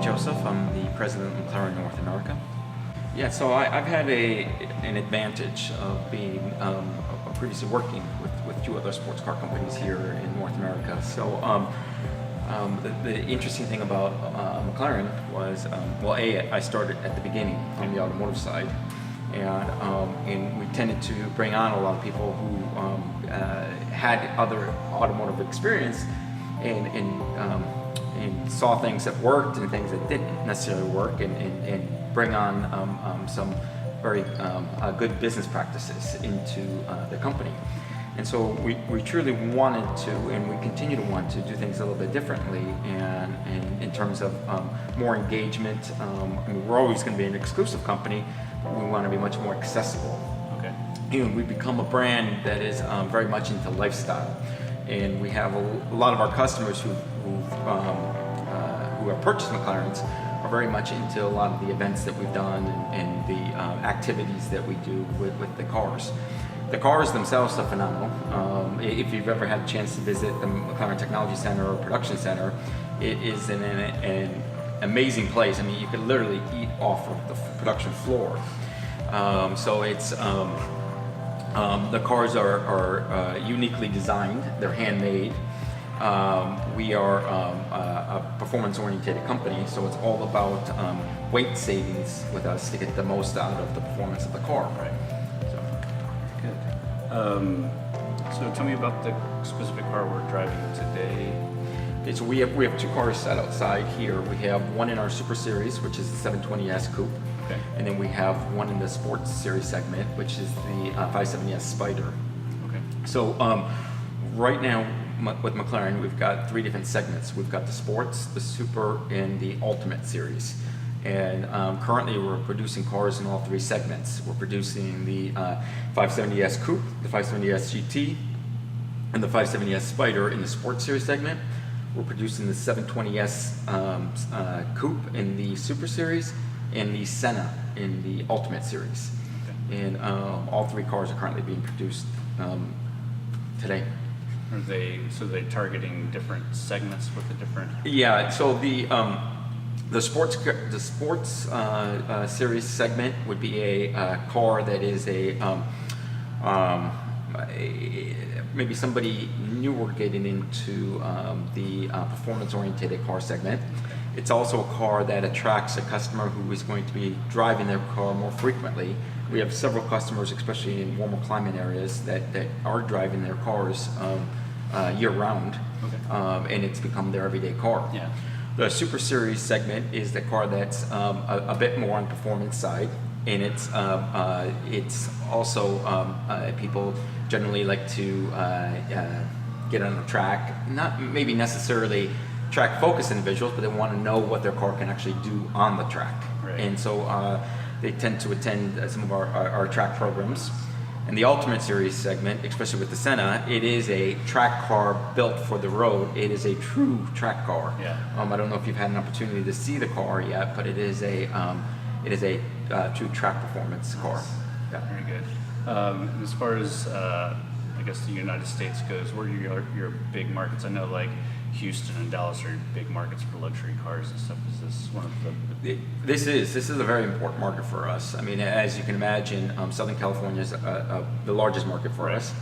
Joseph. I'm the president of McLaren North America. Yeah, so I've had an advantage of being previously working with two other sports car companies here in North America. So the interesting thing about McLaren was, well, I started at the beginning on the automotive side, and we tended to bring on a lot of people who had other automotive experience and saw things that worked and things that didn't necessarily work, and bring on some very good business practices into the company. And so we truly wanted to, and we continue to want to do things a little bit differently, and in terms of more engagement. I mean, we're always going to be an exclusive company, but we want to be much more accessible. Okay. And we've become a brand that is very much into lifestyle. And we have a lot of our customers who have purchased McLarens are very much into a lot of the events that we've done and the activities that we do with the cars. The cars themselves are phenomenal. If you've ever had a chance to visit the McLaren Technology Center or Production Center, it is an amazing place. I mean, you could literally eat off of the production floor. So it's the cars are uniquely designed. They're handmade. We are a performance-oriented company, so it's all about weight savings with us to get the most out of the performance of the car. Right. Good. So tell me about the specific car we're driving today. Okay, so we have two cars set outside here. We have one in our Super Series, which is the 720S Coupe. Okay. And then we have one in the Sports Series segment, which is the 570S Spider. Okay. So right now with McLaren, we've got three different segments. We've got the Sports, the Super, and the Ultimate Series. And currently we're producing cars in all three segments. We're producing the 570S Coupe, the 570S GT, and the 570S Spider in the Sports Series segment. We're producing the 720S Coupe in the Super Series, and the Senna in the Ultimate Series. Okay. And all three cars are currently being produced today. Are they targeting different segments with the different? Yeah. So the sports series segment would be a car that is maybe somebody newer getting into the performance-oriented car segment. Okay. It's also a car that attracts a customer who is going to be driving their car more frequently. We have several customers, especially in warmer climate areas, that are driving their cars year-round, Okay. and it's become their everyday car. Yeah. The Super Series segment is the car that's a bit more on performance side, and it's also people generally like to get on a track, not maybe necessarily track focused individuals, but they want to know what their car can actually do on the track. Right. And so they tend to attend some of our track programs. And the Ultimate Series segment, especially with the Senna, it is a track car built for the road. It is a true track car. Yeah. I don't know if you've had an opportunity to see the car yet, but it is a true track performance car. Yeah. Very good. As far as I guess the United States goes, what are your big markets? I know like Houston and Dallas are big markets for luxury cars and stuff. Is this one of the? This is a very important market for us. I mean, as you can imagine, Southern California is the largest market for Right. us.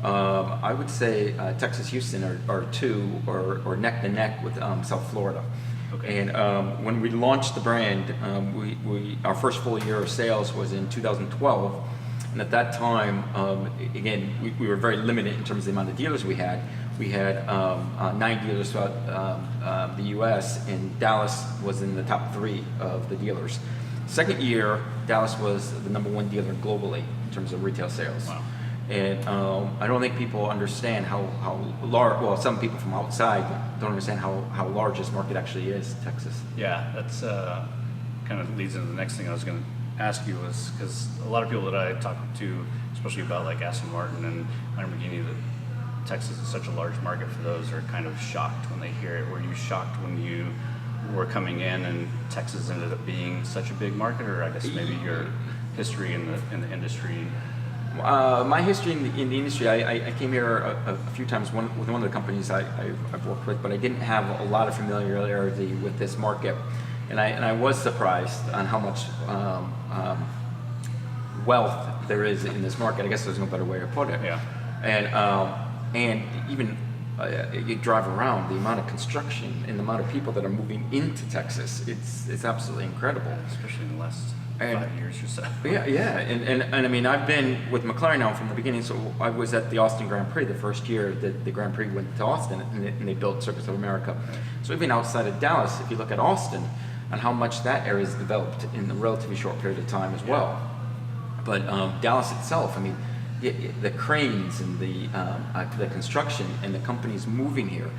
I would say Texas, Houston are two, or neck to neck with South Florida. Okay. And when we launched the brand, our first full year of sales was in 2012. And at that time, again, we were very limited in terms of the amount of dealers we had. We had 9 dealers throughout the U.S., and Dallas was in the top 3 of the dealers. Second year, Dallas was the #1 dealer globally in terms of retail sales. Wow. And I don't think people understand how large, well, some people from outside don't understand how large this market actually is, Texas. Yeah, that's kind of leads into the next thing I was going to ask you, was because a lot of people that I talk to, especially about like Aston Martin and Lamborghini, that Texas is such a large market for those, are kind of shocked when they hear it. Were you shocked when you were coming in and Texas ended up being such a big market, or I guess maybe your history in the industry? My history in the industry, I came here a few times with one of the companies I've worked with, but I didn't have a lot of familiarity with this market. And I was surprised on how much wealth there is in this market. I guess there's no better way to put it. Yeah. And even you drive around, the amount of construction and the amount of people that are moving into Texas, it's absolutely incredible. Especially in the last 5 years or so. Yeah, and I mean, I've been with McLaren now from the beginning. So I was at the Austin Grand Prix the first year that the Grand Prix went to Austin, and they built Circuits of America. Right. So even outside of Dallas, if you look at Austin and how much that area has developed in a relatively short period of time as well. But Dallas itself, I mean, the cranes and the construction and the companies moving here,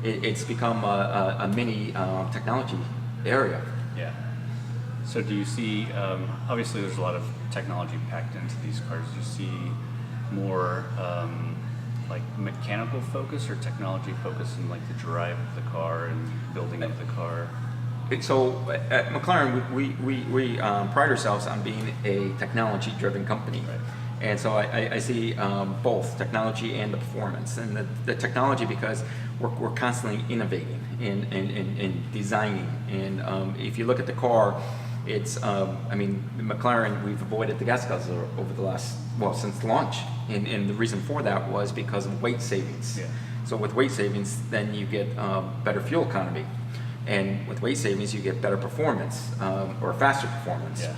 it's become a mini technology area. Yeah. So do you see, obviously there's a lot of technology packed into these cars. Do you see more like mechanical focus or technology focus in like the drive of the car and building of the car? So at McLaren, we pride ourselves on being a technology-driven company. Right. And so I see both technology and the performance. And the technology, because we're constantly innovating and designing. And if you look at the car, it's, I mean, McLaren, we've avoided the gas guzzler over the last, well, since launch. And the reason for that was because of weight savings. Yeah. So with weight savings, then you get better fuel economy. And with weight savings, you get better performance or faster performance. Yeah.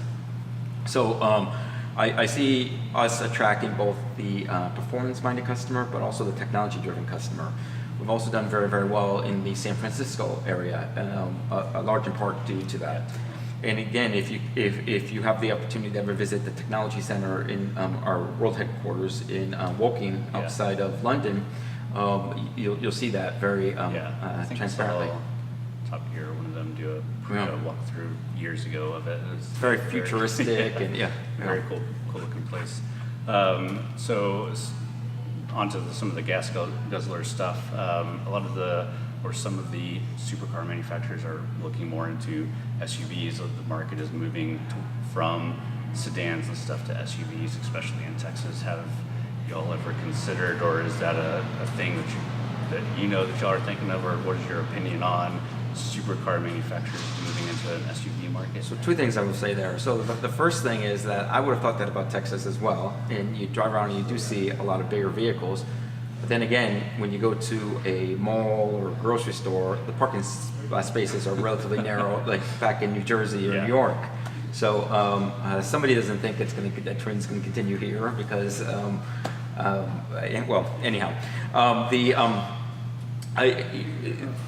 So I see us attracting both the performance-minded customer, but also the technology-driven customer. We've also done very, very well in the San Francisco area, a large in part due to that. And again, if you have the opportunity to ever visit the technology center in our world headquarters in Woking, outside of London, you'll see that very I think transparently. I saw Top Gear, one of them do a walkthrough years ago of it. It's very futuristic and very cool looking place. So onto some of the gas guzzler stuff. A lot of some of the supercar manufacturers are looking more into SUVs. The market is moving from sedans and stuff to SUVs, especially in Texas. Have y'all ever considered, or is that a thing that y'all are thinking of, or what is your opinion on supercar manufacturers moving into an SUV market? So two things I will say there. So the first thing is that I would have thought that about Texas as well. And you drive around and you do see a lot of bigger vehicles. But then again, when you go to a mall or a grocery store, the parking spaces are relatively narrow, like back in New Jersey or New York. So somebody doesn't think that trend's going to continue here because, well, anyhow.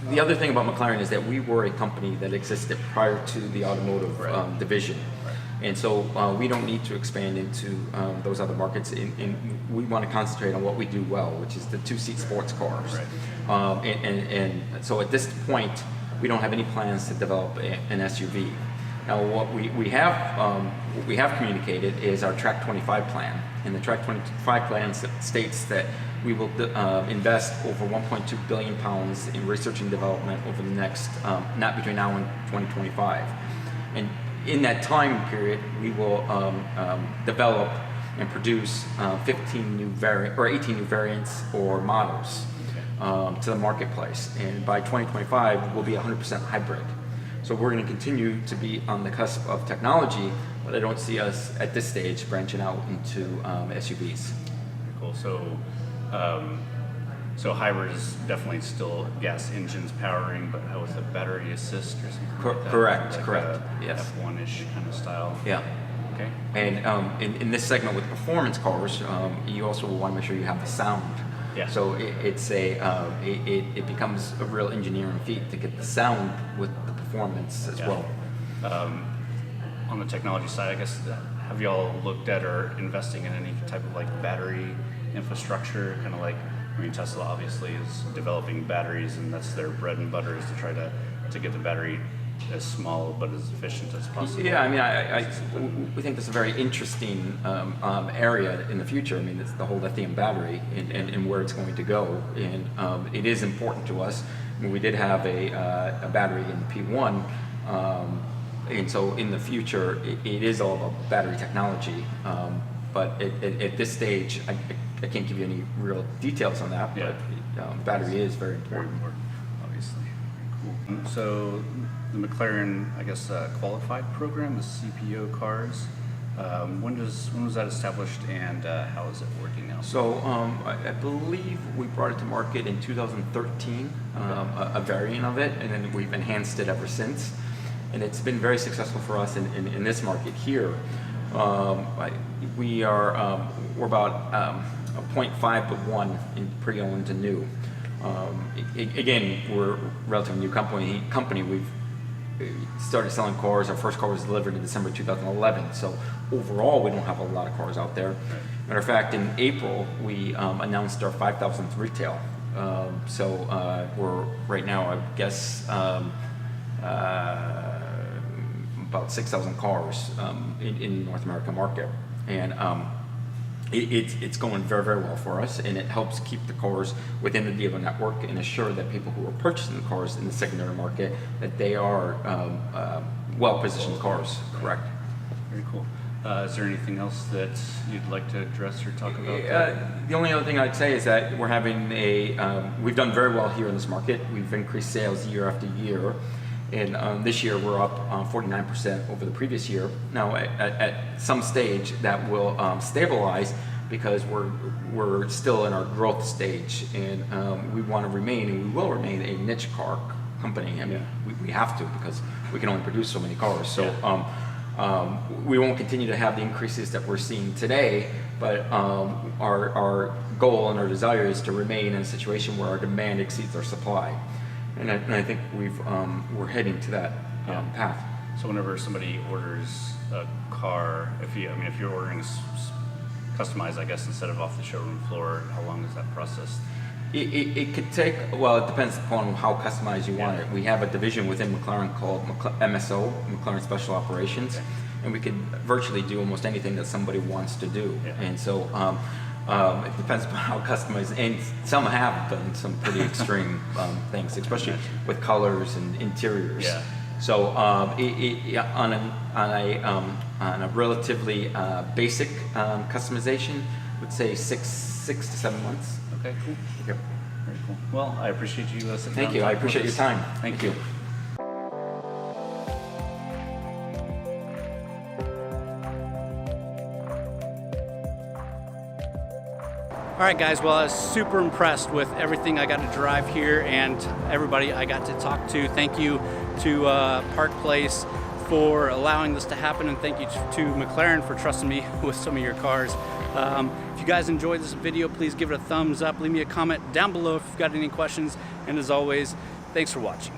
The other thing about McLaren is that we were a company that existed prior to the automotive division. Right. And so we don't need to expand into those other markets. And we want to concentrate on what we do well, which is the two-seat sports cars. Right. And so at this point, we don't have any plans to develop an SUV. Now, what we have communicated is our Track 25 plan. And the Track 25 plan states that we will invest over 1.2 billion pounds in research and development over the next, not between now and 2025. And in that time period, we will develop and produce 18 new variants or models to the marketplace. And by 2025, we'll be 100% hybrid. So we're going to continue to be on the cusp of technology, but I don't see us at this stage branching out into SUVs. Very cool. So hybrid is definitely still gas engines powering, but how with a battery assist or something like that? Correct. Yes. F1-ish kind of style. Yeah. Okay. And in this segment with performance cars, you also want to make sure you have the sound. Yeah. So it becomes a real engineering feat to get the sound with the performance as well. On the technology side, I guess, have y'all looked at or investing in any type of like battery infrastructure? Kind of like, I mean, Tesla obviously is developing batteries, and that's their bread and butter, is to try to get the battery as small but as efficient as possible. Yeah, I mean, we think that's a very interesting area in the future. I mean, it's the whole lithium battery and where it's going to go, and it is important to us. I mean, we did have a battery in the P1, and so in the future, it is all about battery technology. But at this stage, I can't give you any real details on that. Yeah. But battery is very important. Obviously. Cool. So the McLaren, I guess, qualified program, the CPO cars. When was that established, and how is it working now? So I believe we brought it to market in 2013, a variant of it, and then we've enhanced it ever since. And it's been very successful for us in this market here. We're about a 0.5 to 1 in pre-owned to new. Again, we're a relatively new company. We've started selling cars. Our first car was delivered in December 2011. So overall, we don't have a lot of cars out there. Matter of fact, in April, we announced our 5,000th retail. We're right now, I guess, about 6,000 cars in North America market. And it's going very, very well for us, and it helps keep the cars within the dealer network and assure that people who are purchasing the cars in the secondary market, that they are well-positioned cars, correct? Very cool. Is there anything else that you'd like to address or talk about? The only other thing I'd say is that we're having we've done very well here in this market. We've increased sales year after year. And this year we're up 49% over the previous year. Now at some stage that will stabilize, because we're still in our growth stage, and we want to remain, and we will remain, a niche car company. I mean, we have to, because we can only produce so many cars. So we won't continue to have the increases that we're seeing today, but our goal and our desire is to remain in a situation where our demand exceeds our supply. And I think we're heading to that path. So whenever somebody orders a car, if you're ordering customized, I guess, instead of off the showroom floor, how long is that process? It could take, well, it depends upon how customized you want it. We have a division within McLaren called MSO, McLaren Special Operations, and we could virtually do almost anything that somebody wants to do. And so it depends upon how customized, and some have done some pretty extreme things, especially with colors and interiors. So on a relatively basic customization, I would say six to 7 months. Okay, cool. Very cool. Well, I appreciate you sitting down. Thank you. I appreciate your time. Thank you. All right, guys, well, I was super impressed with everything I got to drive here and everybody I got to talk to. Thank you to Park Place for allowing this to happen, and thank you to McLaren for trusting me with some of your cars. If you guys enjoyed this video, please give it a thumbs up. Leave me a comment down below if you've got any questions. And as always, thanks for watching.